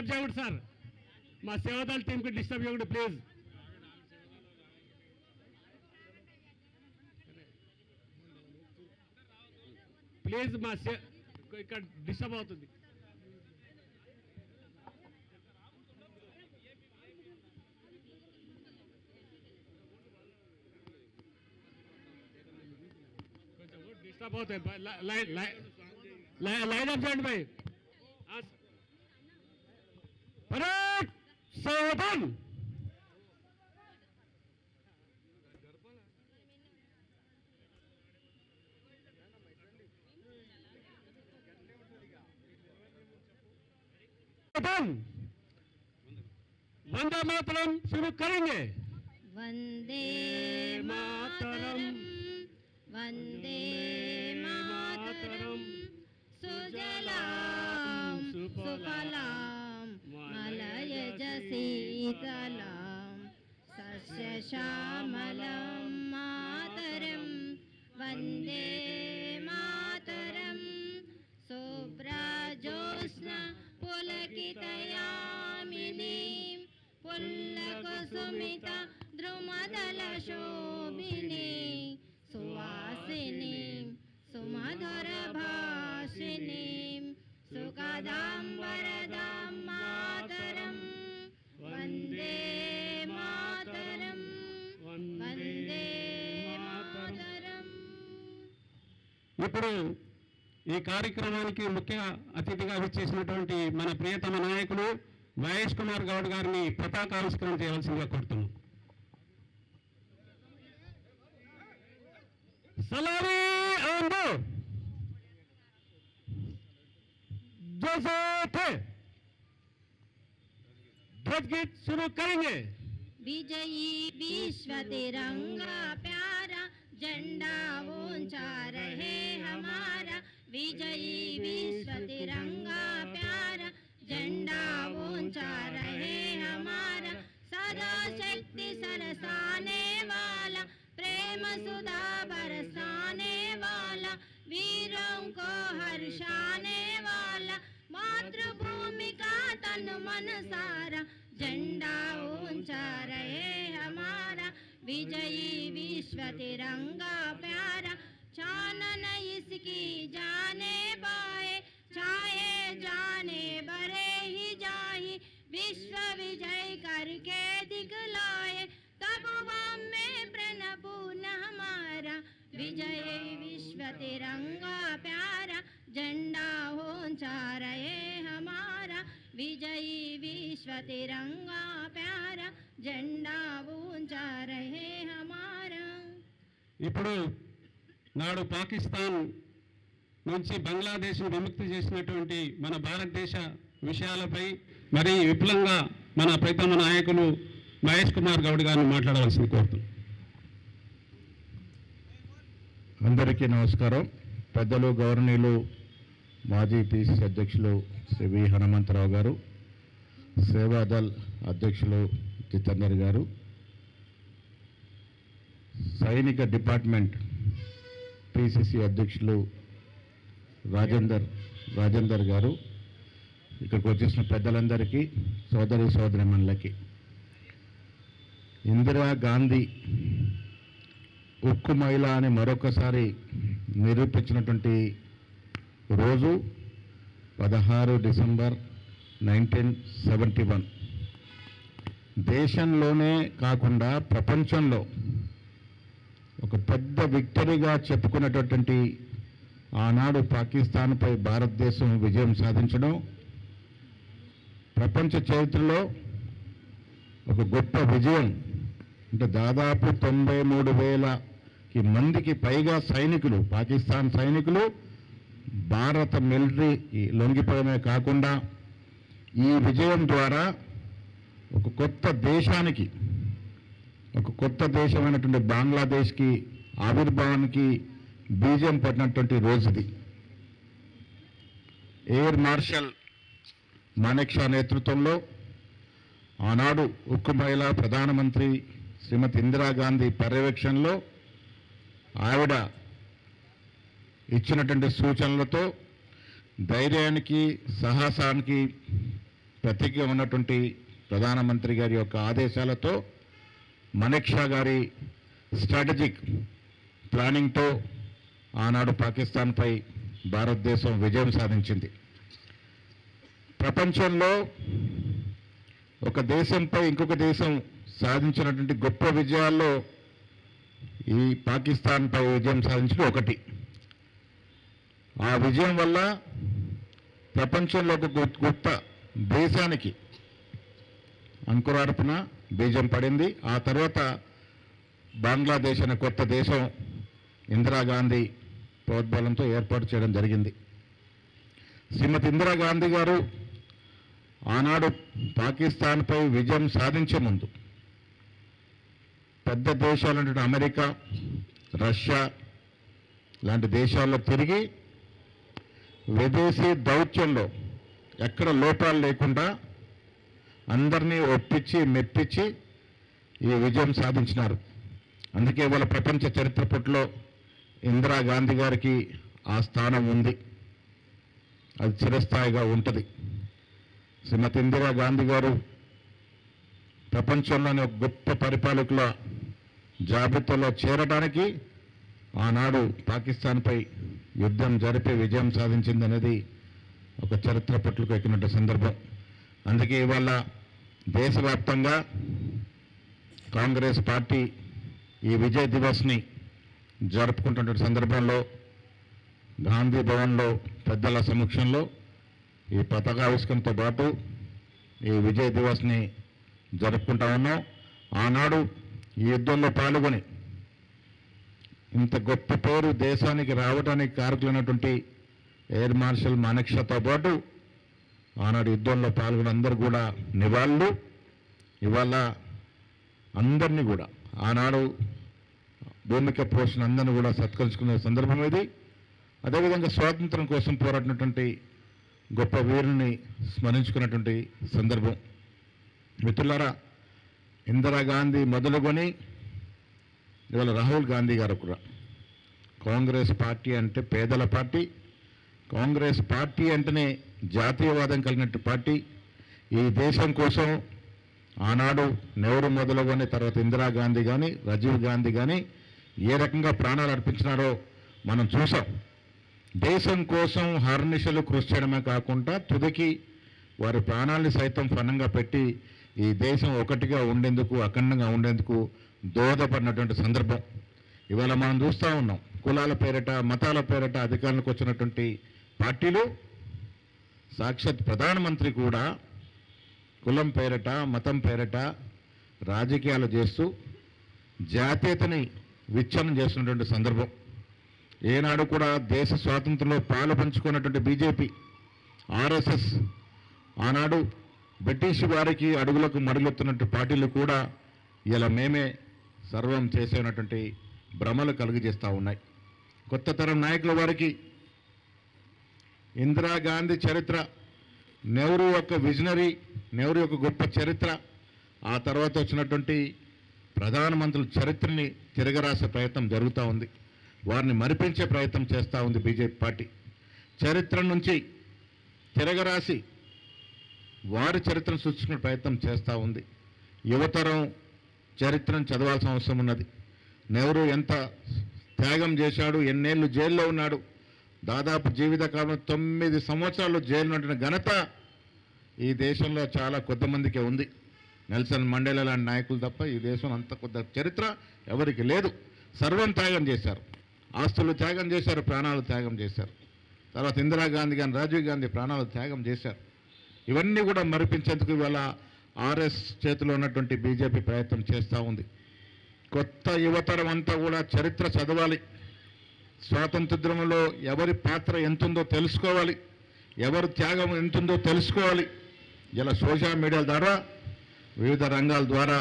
చేయకూడదు సార్, మా సేవాదళ టీంకి డిస్టర్బ్ చేయకూడదు ప్లీజ్. ప్లీజ్ మా ఇక్కడ డిస్టర్బ్ అవుతుంది. కొంచెం డిస్టర్బ్ అవుతాయి. లైన్ అప్ చేయండి భాయ్. పరేడ్ సావధాన్. वंदे मातरम शुरू करेंगे. वंदे मातरम वंदे मातरम सुजलाम सुफलाम मलयज शीतलाम सस्य श्यामलं मातरम वंदे मातरम शुभ्रज्योत्स्ना पुलकितयामिनीं पुल्लकुसुमिता द्रुमदलशोभिनी सुवासिनीं सुमधुरभाषिणीं सुखदां वरदां मातरं वन्दे मातरं वन्दे मातरं. ఇప్పుడు ఈ కార్యక్రమానికి ముఖ్య అతిథిగా విచ్చేసినటువంటి మన ప్రియతమ నాయకులు మహేష్ కుమార్ గౌడ్ గారిని పతాకావిష్కరణ చేయవలసిందిగా కోరుతున్నాం. సలారీ ఆందో जैसे थे ध्वज गीत शुरू करेंगे. विजयी विश्व तिरंगा प्यारा झंडा ऊंचा रहे हमारा. विजयी विश्व तिरंगा प्यारा झंडा ऊंचा रहे हमारा. सदा शक्ति सरसाने वाला प्रेम सुधा बरसाने वाला वीरों को हर्षाने वाला मातृभूमि का तन मन सारा झंडा ऊंचा रहे हमारा. विजयी विश्व तिरंगा प्यारा चानन इसकी जाने पाए चाहे जाने बरे ही जाही विश्व विजय करके दिखलाए तब में प्रण पूर्ण हमारा. विजयी विश्व तिरंगा प्यारा झंडा ऊंचा रहे हमारा. विजयी विश्व तिरंगा प्यारा झंडा ऊंचा रहे हमारा. ఇప్పుడు నాడు పాకిస్తాన్ నుంచి బంగ్లాదేశ్ విముక్తి చేసినటువంటి మన భారతదేశ విషయాలపై మరి విపులంగా మన ప్రీతమ నాయకులు మహేష్ కుమార్ గౌడ్ గారిని మాట్లాడవలసింది కోరుతున్నాం. అందరికీ నమస్కారం. పెద్దలు గౌరవనీయులు మాజీ పిసిసి అధ్యక్షులు శ్రీ వి హనుమంతరావు గారు, సేవాదల్ అధ్యక్షులు జితేందర్ గారు, సైనిక డిపార్ట్మెంట్ పిసిసి అధ్యక్షులు రాజేందర్ గారు, ఇక్కడికి వచ్చేసిన పెద్దలందరికీ, సోదరి సోదరిమణులకి, ఇందిరాగాంధీ ఉక్కు మహిళ అని మరొకసారి నిరూపించినటువంటి రోజు 16 డిసెంబర్ 1971. దేశంలోనే కాకుండా ప్రపంచంలో ఒక పెద్ద విక్టరీగా చెప్పుకున్నటువంటి ఆనాడు పాకిస్తాన్పై భారతదేశం విజయం సాధించడం ప్రపంచ చరిత్రలో ఒక గొప్ప విజయం. అంటే దాదాపు 93,000 మందికి పైగా సైనికులు, పాకిస్తాన్ సైనికులు భారత మిలిటరీ లొంగిపోవడమే కాకుండా ఈ విజయం ద్వారా ఒక కొత్త దేశానికి, ఒక కొత్త దేశమైనటువంటి బంగ్లాదేశ్కి ఆవిర్భావానికి బీజం పడినటువంటి రోజుది. ఎయిర్ మార్షల్ మానెక్షా నేతృత్వంలో ఆనాడు ఉక్కు మహిళ ప్రధానమంత్రి శ్రీమతి ఇందిరాగాంధీ పర్యవేక్షణలో ఆవిడ ఇచ్చినటువంటి సూచనలతో ధైర్యానికి, సాహసానికి ప్రతిజ్ఞ ఉన్నటువంటి ప్రధానమంత్రి గారి యొక్క ఆదేశాలతో మనెక్షా గారి స్ట్రాటజిక్ ప్లానింగ్తో ఆనాడు పాకిస్తాన్పై భారతదేశం విజయం సాధించింది. ప్రపంచంలో ఒక దేశంపై ఇంకొక దేశం సాధించినటువంటి గొప్ప విజయాల్లో ఈ పాకిస్తాన్పై విజయం సాధించడం ఒకటి. ఆ విజయం వల్ల ప్రపంచంలో ఒక గొప్ప దేశానికి అంకురార్పణ బీజం పడింది. ఆ తర్వాత బంగ్లాదేశ్ అనే కొత్త దేశం ఇందిరాగాంధీ ప్రోద్బలంతో ఏర్పాటు చేయడం జరిగింది. శ్రీమతి ఇందిరాగాంధీ గారు ఆనాడు పాకిస్తాన్పై విజయం సాధించే ముందు పెద్ద దేశాలంటే అమెరికా, రష్యా లాంటి దేశాల్లో తిరిగి విదేశీ దౌత్యంలో ఎక్కడ లోపాలు లేకుండా అందరినీ ఒప్పించి మెప్పించి ఈ విజయం సాధించినారు. అందుకే వాళ్ళ ప్రపంచ చరిత్ర పుటలో ఇందిరాగాంధీ గారికి ఆ స్థానం ఉంది, అది చిరస్థాయిగా ఉంటుంది. శ్రీమతి ఇందిరాగాంధీ గారు ప్రపంచంలోని ఒక గొప్ప పరిపాలకుల జాబితాలో చేరడానికి ఆనాడు పాకిస్తాన్పై యుద్ధం జరిపి విజయం సాధించిందనేది ఒక చరిత్ర పట్లకు ఎక్కినట్టు సందర్భం. అందుకే ఇవాళ దేశవ్యాప్తంగా కాంగ్రెస్ పార్టీ ఈ విజయ్ దివస్ని జరుపుకుంటున్న సందర్భంలో గాంధీ భవన్లో పెద్దల సమక్షంలో ఈ పతాకావిష్కరణతో పాటు ఈ విజయ్ దివస్ని జరుపుకుంటా ఉన్నాం. ఆనాడు ఈ యుద్ధంలో పాల్గొని ఇంత గొప్ప పేరు దేశానికి రావడానికి కారకులైనటువంటి ఎయిర్ మార్షల్ మనెక్షాతో పాటు ఆనాడు యుద్ధంలో పాల్గొని అందరూ కూడా నివాళులు ఇవాళ అందరినీ కూడా ఆనాడు భూమిక పోషణ అందరినీ కూడా సత్కరించుకునే సందర్భం ఇది. అదేవిధంగా స్వాతంత్రం కోసం పోరాడినటువంటి గొప్ప వీరుని స్మరించుకున్నటువంటి సందర్భం. మిత్రులారా, ఇందిరాగాంధీ మొదలుకొని ఇవాళ రాహుల్ గాంధీ గారు కూడా కాంగ్రెస్ పార్టీ అంటే పేదల పార్టీ, కాంగ్రెస్ పార్టీ అంటేనే జాతీయవాదం కలిగినట్టు పార్టీ. ఈ దేశం కోసం ఆనాడు నెహ్రూ మొదలుకొని తర్వాత ఇందిరాగాంధీ కానీ రాజీవ్ గాంధీ కానీ ఏ రకంగా ప్రాణాలు అర్పించినారో మనం చూసాం. దేశం కోసం హర్నిశలు కృషి చేయడమే కాకుండా తుదికి వారి ప్రాణాలని సైతం ఫలంగా పెట్టి ఈ దేశం ఒకటిగా ఉండేందుకు, అఖండంగా ఉండేందుకు దోహదపడినటువంటి సందర్భం ఇవాళ మనం చూస్తూ ఉన్నాం. కులాల పేరిట, మతాల పేరిట అధికారంలోకి వచ్చినటువంటి పార్టీలు, సాక్షాత్ ప్రధానమంత్రి కూడా కులం పేరిట, మతం పేరిట రాజకీయాలు చేస్తూ జాతీయతని విచ్ఛిన్నం చేస్తున్నటువంటి సందర్భం. ఏనాడు కూడా దేశ స్వాతంత్రంలో పాలు పంచుకున్నటువంటి బీజేపీ, ఆర్ఎస్ఎస్ ఆనాడు బ్రిటిష్ వారికి అడుగులకు మడులెత్తున్నట్టు పార్టీలు కూడా ఇలా మేమే సర్వం చేసేనటువంటి భ్రమలు కలుగజేస్తూ ఉన్నాయి. కొత్త తరం నాయకుల వారికి ఇందిరాగాంధీ చరిత్ర, నెహ్రూ యొక్క విజనరీ, నెహ్రూ యొక్క గొప్ప చరిత్ర, ఆ తర్వాత వచ్చినటువంటి ప్రధానమంత్రుల చరిత్రని తిరగరాసే ప్రయత్నం జరుగుతూ ఉంది. వారిని మరిపించే ప్రయత్నం చేస్తూ ఉంది బీజేపీ పార్టీ. చరిత్ర నుంచి తిరగరాసి వారి చరిత్రను సృష్టించుకునే ప్రయత్నం చేస్తూ ఉంది. యువతరం చరిత్రను చదవాల్సిన అవసరం ఉన్నది. నెహ్రూ ఎంత త్యాగం చేశాడు, ఎన్నేళ్ళు జైల్లో ఉన్నాడు, దాదాపు జీవితకాలం 9 సంవత్సరాలు జైలు ఉంటున్న ఘనత ఈ దేశంలో చాలా కొద్దిమందికే ఉంది. నెల్సన్ మండేలా లాంటి నాయకులు తప్ప ఈ దేశం అంత కొద్ది చరిత్ర ఎవరికి లేదు. సర్వం త్యాగం చేశారు, ఆస్తులు త్యాగం చేశారు, ప్రాణాలు త్యాగం చేశారు. తర్వాత ఇందిరాగాంధీ కానీ రాజీవ్ గాంధీ ప్రాణాలు త్యాగం చేశారు. ఇవన్నీ కూడా మరిపించేందుకు ఇవాళ ఆర్ఎస్ చేతిలో ఉన్నటువంటి బీజేపీ ప్రయత్నం చేస్తూ ఉంది. కొత్త యువతరం అంతా కూడా చరిత్ర చదవాలి, స్వాతంత్ర్యంలో ఎవరి పాత్ర ఎంతుందో తెలుసుకోవాలి, ఎవరి త్యాగం ఎంతుందో తెలుసుకోవాలి. ఇలా సోషల్ మీడియా ద్వారా, వివిధ రంగాల ద్వారా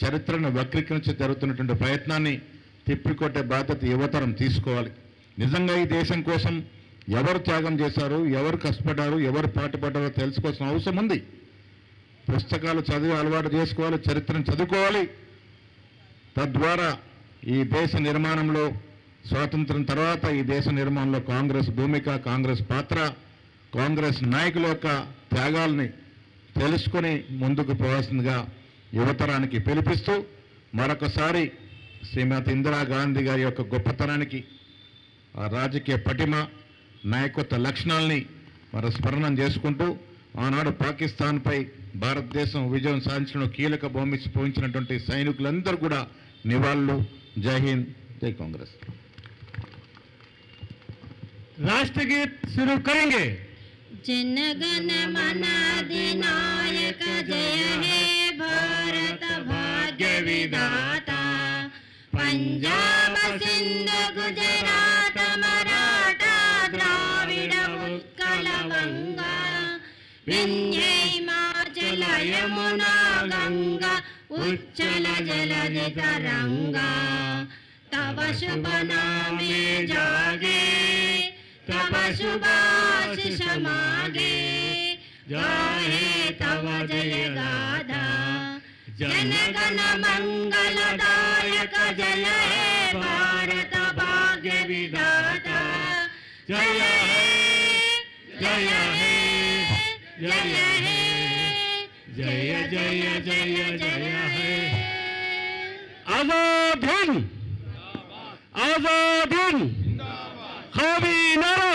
చరిత్రను వక్రీకరించి జరుగుతున్నటువంటి ప్రయత్నాన్ని తిప్పికొట్టే బాధ్యత యువతరం తీసుకోవాలి. నిజంగా ఈ దేశం కోసం ఎవరు త్యాగం చేశారు, ఎవరు కష్టపడ్డారు, ఎవరు పాటుపడ్డారో తెలుసుకోవాల్సిన అవసరం ఉంది. పుస్తకాలు చదివి అలవాటు చేసుకోవాలి, చరిత్రను చదువుకోవాలి. తద్వారా ఈ దేశ నిర్మాణంలో, స్వాతంత్రం తర్వాత ఈ దేశ నిర్మాణంలో కాంగ్రెస్ భూమిక, కాంగ్రెస్ పాత్ర, కాంగ్రెస్ నాయకుల యొక్క త్యాగాల్ని తెలుసుకొని ముందుకు పోవాల్సిందిగా యువతరానికి పిలిపిస్తూ మరొకసారి శ్రీమతి ఇందిరాగాంధీ గారి యొక్క గొప్పతనానికి ఆ రాజకీయ పటిమ నాయకత్వ లక్షణాలని మరి స్మరణం చేసుకుంటూ ఆనాడు పాకిస్తాన్పై భారతదేశం విజయం సాధించడం కీలక భూమికి పోయించినటువంటి సైనికులందరూ కూడా నివాళులు. జై హింద్, జై కాంగ్రెస్. राष्ट्रगीत शुरू करेंगे. जनगण मन अधिनायक जय हे भारत भाग्य विधाता, पंजाब सिंध गुजरात मराठा द्राविड़ उत्कल गंगा, विंध्य हिमाचल यमुना गंगा, उच्चल जलधि तरंगा, तव शुभ नामे जागे, तव शुभाशिष मागे, गाहे तव जय गाथा, जनगण मंगलदायक जय हे भारत भाग्य विधाता, जय हे जय हे जय हे जय जय जय जय हे. आजाद हिंद, आजाद हिंद, कौमी नारा,